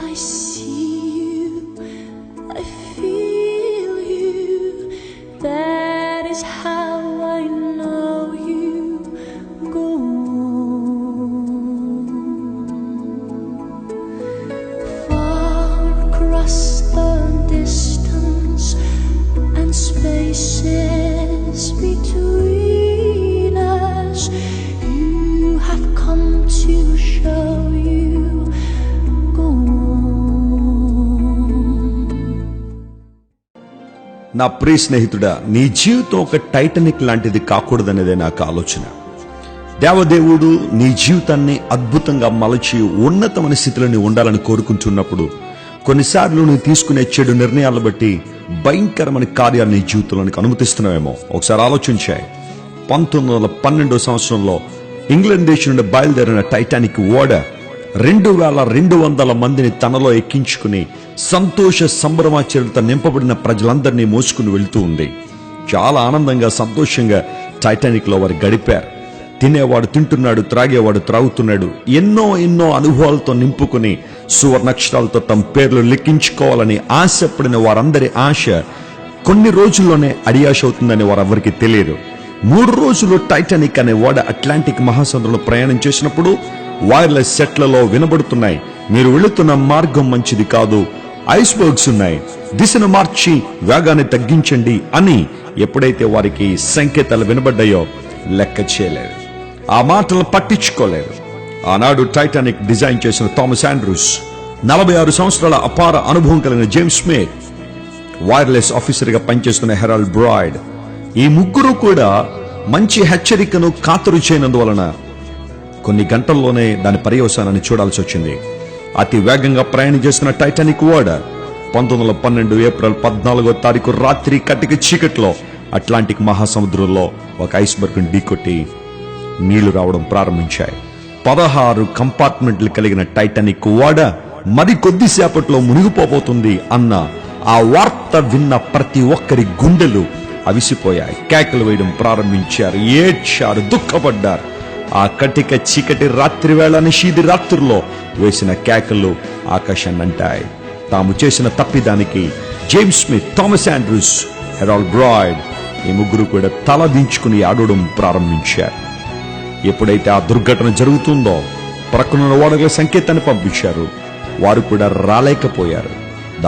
I see you, I feel you, that is how I know you. Go on. Far across the distance and spaces between us, you have come to show you. Go on. నా ప్రియ స్నేహితుడా, నీ జీవితం ఒక Titanic లాంటిది కాకూడదనేదే నాకు ఆలోచన. దేవదేవుడు నీ జీవితాన్ని అద్భుతంగా మలచి ఉన్నతమైన స్థితిలో ఉండాలని కోరుకుంటున్నప్పుడు కొన్నిసార్లు నువ్వు తీసుకునే చెడు నిర్ణయాలను బట్టి భయంకరమైన కార్యాలు నీ జీవితంలోనికి అనుమతిస్తున్నావేమో. ఒకసారి ఆలోచించాయి. 1912 సంవత్సరంలో ఇంగ్లాండ్ దేశం నుండి బయలుదేరిన టైటానిక్ ఓడ 2200 మందిని తనలో ఎక్కించుకుని సంతోష సంభ్రమాచరణతో నింపబడిన ప్రజలందరినీ మోసుకుని వెళ్తూ ఉంది. చాలా ఆనందంగా సంతోషంగా టైటానిక్ లో వారు గడిపారు. తినేవాడు తింటున్నాడు, త్రాగేవాడు త్రాగుతున్నాడు. ఎన్నో అనుభవాలతో నింపుకుని సువర్ణాక్షరాలతో తమ పేర్లు లిఖించుకోవాలని ఆశపడిన వారందరి ఆశ కొన్ని రోజుల్లోనే అడియాశ అవుతుందని వారెవరికి తెలియదు. 3 రోజులు టైటానిక్ అనే ఓడ అట్లాంటిక్ మహాసముద్రంలో ప్రయాణం చేసినప్పుడు వైర్లెస్ సెట్లలో వినబడుతున్నాయి, మీరు వెళుతున్న మార్గం మంచిది కాదు, ఐస్బర్గ్స్ ఉన్నాయి, దిశను మార్చి వేగాన్ని తగ్గించండి అని ఎప్పుడైతే వారికి సంకేతాలు వినబడ్డాయో లెక్క చేయలేదు. ఆ మాటలు పట్టించుకోలేదు. ఆనాడు టైటానిక్ డిజైన్ చేసిన థామస్ ఆండ్రూస్, 46 సంవత్సరాల అపార అనుభవం కలిగిన జేమ్స్ స్మిత్, వైర్లెస్ ఆఫీసర్ గా పనిచేస్తున్న హెరాల్డ్ బ్రాయిడ్, ఈ ముగ్గురు కూడా మంచి హెచ్చరికను ఖాతరు చేయనందువలన కొన్ని గంటల్లోనే దాని పర్యవసానాన్ని చూడాల్సి వచ్చింది. అతి వేగంగా ప్రయాణం చేస్తున్న టైటానిక్ ఓడ 1912 ఏప్రిల్ 14వ తారీఖు రాత్రి కటిక చీకట్లో అట్లాంటిక్ మహాసముద్రంలో ఒక ఐస్బర్గ్ ఢీకొట్టి నీళ్లు రావడం ప్రారంభించాయి. 16 కంపార్ట్మెంట్లు కలిగిన టైటానిక్ ఓడ మరి కొద్దిసేపట్లో మునిగిపోబోతుంది అన్న ఆ వార్త విన్న ప్రతి ఒక్కరి గుండెలు అవిసిపోయాయి. కేకలు వేయడం ప్రారంభించారు, ఏడ్చారు, దుఃఖపడ్డారు. ఆ కటిక చీకటి రాత్రి వేళ నిషీది రాత్రుల్లో వేసిన కేకలు ఆకాశాన్ని అంటాయి. తాము చేసిన తప్పిదానికి James Smith, Thomas Andrews, Harold Bride ఈ ముగ్గురు కూడా తల దించుకుని ఆడడం ప్రారంభించారు. ఎప్పుడైతే ఆ దుర్ఘటన జరుగుతుందో ప్రక్కనున్న ఓడల సంకేతాన్ని పంపించారు. వారు కూడా రాలేకపోయారు.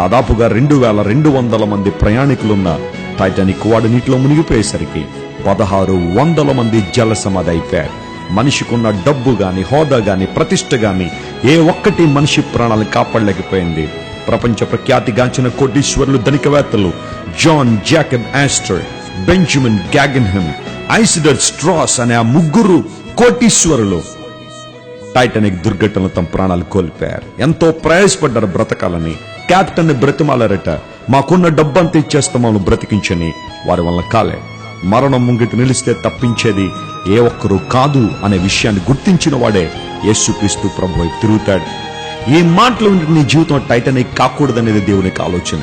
దాదాపుగా 2200 మంది ప్రయాణికులున్న టైటానిక్ ఓడ నీటిలో మునిగిపోయేసరికి 1600 మంది జల సమాధి అయిపోయారు. మనిషికున్న డబ్బు గాని, హోదా గాని, ప్రతిష్ట గాని ఏ ఒక్కటి మనిషి ప్రాణాలను కాపాడలేకపోయింది. ప్రపంచ ప్రఖ్యాతిగాంచిన కోటీశ్వరులు, ధనికవేత్తలు John Jacob Astor, Benjamin Guggenheim, Isidor Straus అనే ఆ ముగ్గురు కోటీశ్వరులు టైటానిక్ దుర్ఘటనలో తమ ప్రాణాలు కోల్పోయారు. ఎంతో ప్రయాసపడ్డారు బ్రతకాలని. కెప్టెన్ ని బ్రతిమాలారట, మాకున్న డబ్బంతా ఇచ్చేస్తాం బ్రతికించని. వారి వల్ల కాలే. మరణం ముంగిటి నిలిస్తే తప్పించేది ఏ ఒక్కరూ కాదు అనే విషయాన్ని గుర్తించిన వాడే యేసుక్రీస్తు ప్రభువై తిరుగుతాడు. ఈ మాటలు నీ జీవితం టైటానిక్ కాకూడదనేది దేవునికి ఆలోచన.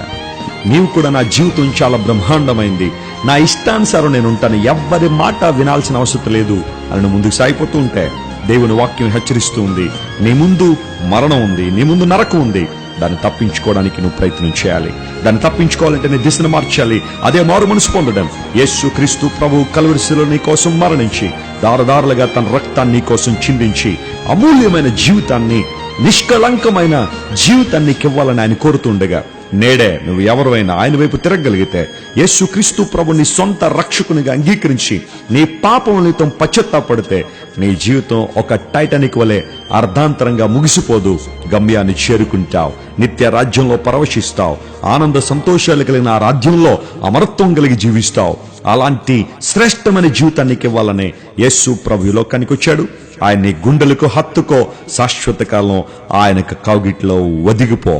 నీవు కూడా నా జీవితం చాలా బ్రహ్మాండమైంది, నా ఇష్టానుసారం నేను ఉంటాను, ఎవ్వరి మాట వినాల్సిన అవసరం లేదు అని ముందుకు సాగిపోతూ ఉంటే దేవుని వాక్యం హెచ్చరిస్తూ ఉంది, నీ ముందు మరణం ఉంది, నీ ముందు నరకం ఉంది. దాన్ని తప్పించుకోవడానికి నువ్వు ప్రయత్నం చేయాలి. దాన్ని తప్పించుకోవాలంటే నీ దిశను మార్చాలి. అదే మారు మనసు పొందడం. యేసుక్రీస్తు ప్రభు కల్వరి శిలువలో నీ కోసం మరణించి దారదారులుగా తన రక్తాన్ని నీ కోసం చిందించి అమూల్యమైన జీవితాన్ని, నిష్కళంకమైన జీవితాన్ని ఇవ్వాలని ఆయన కోరుతుండగా నేడే నువ్వు ఎవరైనా ఆయన వైపు తిరగలిగితే, యేసుక్రీస్తు ప్రభు నీ సొంత రక్షకునిగా అంగీకరించి నీ పాపములతో పశ్చాత్తాపడితే నీ జీవితం ఒక టైటానిక్ వలె అర్ధాంతరంగా ముగిసిపోదు. గమ్యాన్ని చేరుకుంటావు, నిత్య రాజ్యంలో పరవశిస్తావు, ఆనంద సంతోషాలు కలిగిన ఆ రాజ్యంలో అమరత్వం కలిగి జీవిస్తావు. అలాంటి శ్రేష్టమైన జీవితానికి ఇవ్వాలనే యేసు ప్రభు లోకానికి వచ్చాడు. ఆయన నీ గుండెలకు హత్తుకో, శాశ్వత కాలం ఆయనకు కౌగిట్లో ఒదిగిపో.